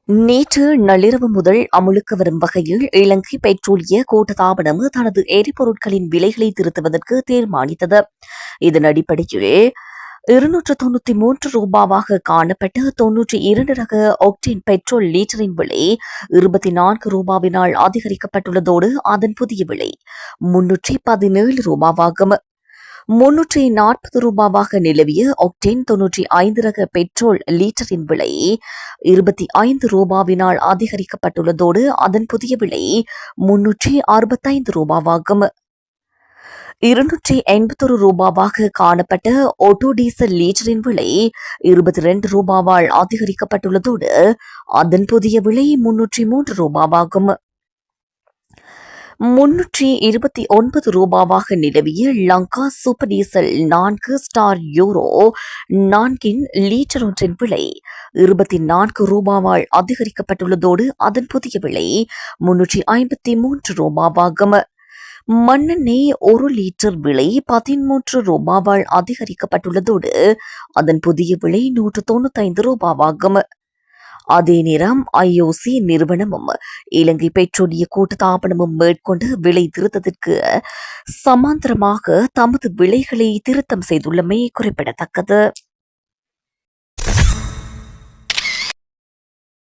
நேற்று நள்ளிரவு முதல் அமுலுக்கு வரும் வகையில் இலங்கை பெட்ரோலிய கூட்டுத்தாபனம் தனது எரிபொருட்களின் விலைகளை திருத்துவதற்கு தீர்மானித்தது. இதன் அடிப்படையில் 293 ரூபாவாக காணப்பட்ட 92 ரக ஒக்டேன் பெட்ரோல் லீட்டரின் விலை 24 ரூபாவினால் அதிகரிக்கப்பட்டுள்ளதோடு அதன் புதிய விலை 317 ரூபாவாகும். 340 ரூபாவாக நிலவிய ஒக்டேன் 95 ரக பெட்ரோல் லீட்டரின் விலை 25 ரூபாவினால் அதிகரிக்கப்பட்டுள்ளதோடு அதன் புதிய விலை 365 ரூபாவாகும். 281 ரூபாவாக காணப்பட்ட ஆட்டோ டீசல் லீட்டரின் விலை 22 ரூபாவால் அதிகரிக்கப்பட்டுள்ளதோடு அதன் புதிய விலை 303 ரூபாவாகும். 329 ரூபாவாக நிலவிய Lanka super diesel 4 star euro 4 litre ஒன்றின் விலை 24 ரூபாவால் அதிகரிக்கப்பட்டுள்ளதோடு அதன் புதிய விலை 353 ரூபாவாகும். மண்ணெண்ணெய் 1 லிட்டர் விலை 13 ரூபாவால் அதிகரிக்கப்பட்டுள்ளதோடு அதன் புதிய விலை 195 ரூபாவாகும். அதே நேரம் ஐஓசி நிறுவனமும் இலங்கை பெட்ரோலிய கூட்டுத்தாபனமும் மேற்கொண்ட விலை திருத்தத்திற்கு சமாந்தரமாக தமது விலைகளை திருத்தம் செய்துள்ளமை குறிப்பிடத்தக்கது.